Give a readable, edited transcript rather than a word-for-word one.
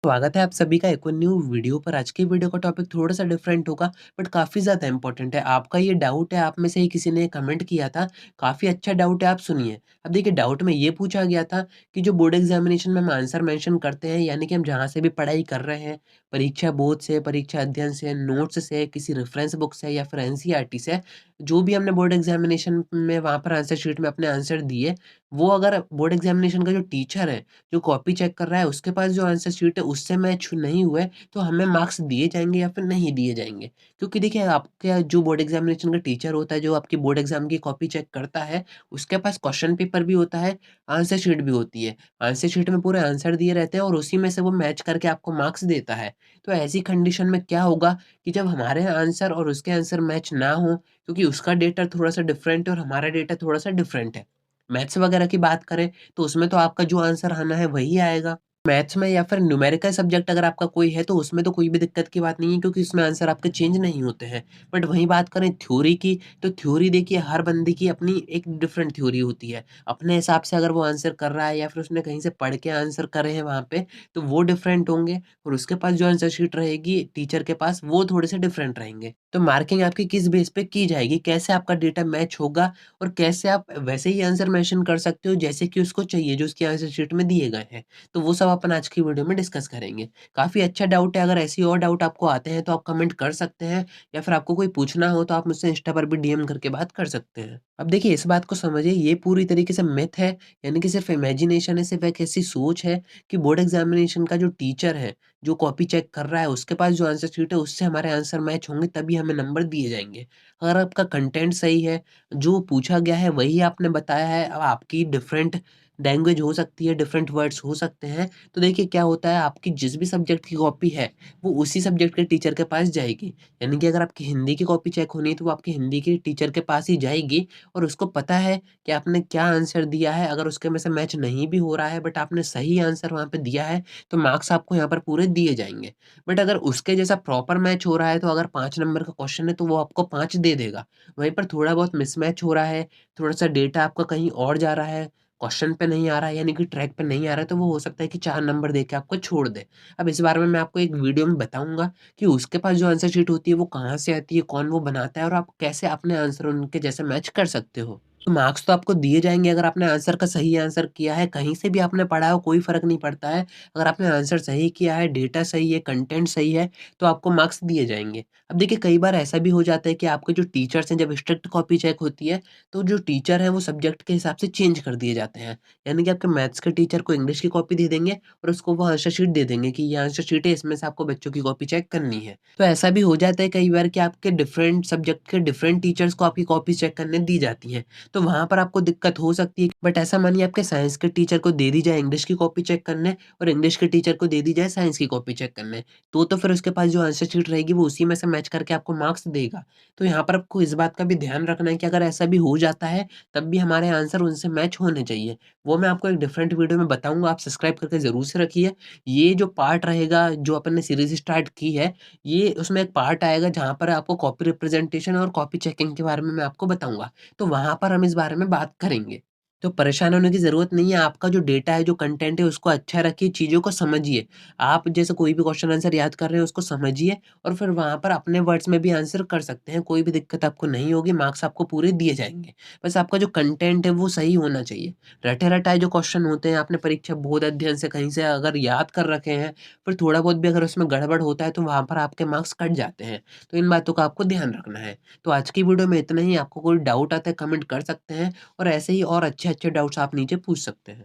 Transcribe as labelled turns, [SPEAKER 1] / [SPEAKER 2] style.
[SPEAKER 1] स्वागत है आप सभी का एक और न्यू वीडियो पर। आज की वीडियो का टॉपिक थोड़ा-सा डिफरेंट होगा बट काफ़ी ज़्यादा इम्पोर्टेंट है। आपका ये डाउट है, आप में से ही किसी ने कमेंट किया था, काफ़ी अच्छा डाउट है, आप सुनिए। अब देखिए डाउट में ये पूछा गया था कि जो बोर्ड एग्ज़ामिनेशन में हम आंसर मेंशन करते हैं, यानी कि हम जहाँ से भी पढ़ाई कर रहे हैं, परीक्षा बोध से, परीक्षा अध्ययन से, नोट्स से, किसी रेफरेंस बुक से या फिर एनसीईआरटी से, जो भी हमने बोर्ड एग्ज़ामिनेशन में वहाँ पर आंसर शीट में अपने आंसर दिए, वो अगर बोर्ड एग्ज़ामिनेशन का जो टीचर है, जो कॉपी चेक कर रहा है, उसके पास जो आंसर शीट है उससे मैच नहीं हुए, तो हमें मार्क्स दिए जाएँगे या फिर नहीं दिए जाएँगे। क्योंकि देखिए आपका जो बोर्ड एग्ज़ामिनेशन का टीचर होता है, जो आपकी बोर्ड एग्ज़ाम की कॉपी चेक करता है, उसके पास क्वेश्चन पेपर भी होता है, आंसर शीट भी होती है। आंसर शीट में पूरे आंसर दिए रहते हैं और उसी में से वो मैच करके आपको मार्क्स देता है। तो ऐसी कंडीशन में क्या होगा कि जब हमारे आंसर और उसके आंसर मैच ना हो, क्योंकि उसका डेटा थोड़ा-सा डिफरेंट है और हमारा डेटा थोड़ा-सा डिफरेंट है। मैथ्स वगैरह की बात करें तो उसमें तो आपका जो आंसर आना है वही आएगा। मैथ्स में या फिर न्यूमेरिकल सब्जेक्ट अगर आपका कोई है तो उसमें तो कोई भी दिक्कत की बात नहीं है, क्योंकि उसमें आंसर आपके चेंज नहीं होते हैं। बट वहीं बात करें थ्योरी की, तो थ्योरी देखिए हर बंदे की अपनी एक डिफरेंट थ्योरी होती है। अपने हिसाब से अगर वो आंसर कर रहा है या फिर उसने कहीं से पढ़ के आंसर करे हैं वहाँ पे, तो वो डिफरेंट होंगे और उसके पास जो आंसर शीट रहेगी टीचर के पास, वो थोड़े से डिफरेंट रहेंगे। तो मार्किंग आपकी किस बेस पे की जाएगी, कैसे आपका डेटा मैच होगा और कैसे आप वैसे ही आंसर मेंशन कर सकते हो जैसे कि उसको चाहिए, जो उसकी आंसर शीट में दिए गए हैं। तो वो सब अपन आज की वीडियो में डिस्कस करेंगे। काफ़ी अच्छा डाउट है, अगर ऐसे और डाउट आपको आते हैं तो आप कमेंट कर सकते हैं या फिर आपको कोई पूछना हो तो आप मुझसे इंस्टा पर भी डीएम करके बात कर सकते हैं। अब देखिए इस बात को समझिए, ये पूरी तरीके से मिथ है, यानी कि सिर्फ़ इमेजिनेशन है, सिर्फ़ एक ऐसी सोच है कि बोर्ड एग्ज़ामिनेशन का जो टीचर है, जो कॉपी चेक कर रहा है, उसके पास जो आंसर शीट है उससे हमारे आंसर मैच होंगे तभी हमें नंबर दिए जाएँगे। अगर आपका कंटेंट सही है, जो पूछा गया है वही आपने बताया है, अब आपकी डिफरेंट लैंग्वेज हो सकती है, डिफरेंट वर्ड्स हो सकते हैं, तो देखिए क्या होता है, आपकी जिस भी सब्जेक्ट की कॉपी है, वो उसी सब्जेक्ट के टीचर के पास जाएगी। यानी कि अगर आपकी हिंदी की कॉपी चेक होनी है, तो वो आपकी हिंदी के टीचर के पास ही जाएगी और उसको पता है कि आपने क्या आंसर दिया है। अगर उसके में से मैच नहीं भी हो रहा है बट आपने सही आंसर वहाँ पे दिया है, तो मार्क्स आपको यहाँ पर पूरे दिए जाएँगे। बट अगर उसके जैसा प्रॉपर मैच हो रहा है, तो अगर 5 नंबर का क्वेश्चन है, तो वो आपको 5 दे देगा। वहीं पर थोड़ा बहुत मिसमैच हो रहा है, थोड़ा-सा डेटा आपका कहीं और जा रहा है, क्वेश्चन पे नहीं आ रहा है, यानी कि ट्रैक पे नहीं आ रहा है, तो वो हो सकता है कि 4 नंबर दे के आपको छोड़ दे। अब इस बारे में मैं आपको एक वीडियो में बताऊँगा कि उसके पास जो आंसर शीट होती है वो कहाँ से आती है, कौन वो बनाता है और आप कैसे अपने आंसर उनके जैसे मैच कर सकते हो। तो मार्क्स तो आपको दिए जाएँगे अगर आपने आंसर का सही आंसर किया है, कहीं से भी आपने पढ़ा हो कोई फ़र्क नहीं पड़ता है। अगर आपने आंसर सही किया है, डेटा सही है, कंटेंट सही है, तो आपको मार्क्स दिए जाएँगे। अब देखिए कई बार ऐसा भी हो जाता है कि आपके जो टीचर्स हैं, जब स्ट्रिक्ट कॉपी चेक होती है, तो जो टीचर है वो सब्जेक्ट के हिसाब से चेंज कर दिए जाते हैं। यानी कि आपके मैथ्स के टीचर को इंग्लिश की कॉपी दे देंगे और उसको वो आंसर शीट दे देंगे कि ये आंसर शीट है, इसमें से आपको बच्चों की कॉपी चेक करनी है। तो ऐसा भी हो जाता है कई बार कि आपके डिफरेंट सब्जेक्ट के डिफरेंट टीचर्स को आपकी कॉपी चेक करने दी जाती हैं। तो वहाँ पर आपको दिक्कत हो सकती है। बट ऐसा मानिए आपके साइंस के टीचर को दे दी जाए इंग्लिश की कॉपी चेक करने और इंग्लिश के टीचर को दे दी जाए साइंस की कॉपी चेक करने। तो फिर उसके पास जो आंसर शीट रहेगी वो उसी में से मैच करके आपको मार्क्स देगा। तो यहाँ पर आपको इस बात का भी ध्यान रखना है कि अगर ऐसा भी हो जाता है, तब भी हमारे आंसर उनसे मैच होने चाहिए। वो मैं आपको एक डिफरेंट वीडियो में बताऊँगा, आप सब्सक्राइब करके ज़रूर से रखिए। ये जो पार्ट रहेगा, जो अपन ने सीरीज़ स्टार्ट की है, ये उसमें एक पार्ट आएगा जहाँ पर आपको कॉपी रिप्रेजेंटेशन और कॉपी चेकिंग के बारे में मैं आपको बताऊँगा। तो वहाँ पर हम इस बारे में बात करेंगे। तो परेशान होने की ज़रूरत नहीं है, आपका जो डेटा है, जो कंटेंट है उसको अच्छा रखिए, चीज़ों को समझिए। आप जैसे कोई भी क्वेश्चन आंसर याद कर रहे हैं उसको समझिए और फिर वहाँ पर अपने वर्ड्स में भी आंसर कर सकते हैं, कोई भी दिक्कत आपको नहीं होगी, मार्क्स आपको पूरे दिए जाएँगे। बस आपका जो कंटेंट है वो सही होना चाहिए। रटे-रटाए जो क्वेश्चन होते हैं, आपने परीक्षा बोध अध्ययन से कहीं से अगर याद कर रखे हैं, फिर थोड़ा बहुत भी अगर उसमें गड़बड़ होता है तो वहाँ पर आपके मार्क्स कट जाते हैं। तो इन बातों का आपको ध्यान रखना है। तो आज की वीडियो में इतना ही, आपको कोई डाउट आता है कमेंट कर सकते हैं और ऐसे ही और अच्छे-अच्छे डाउट्स आप नीचे पूछ सकते हैं।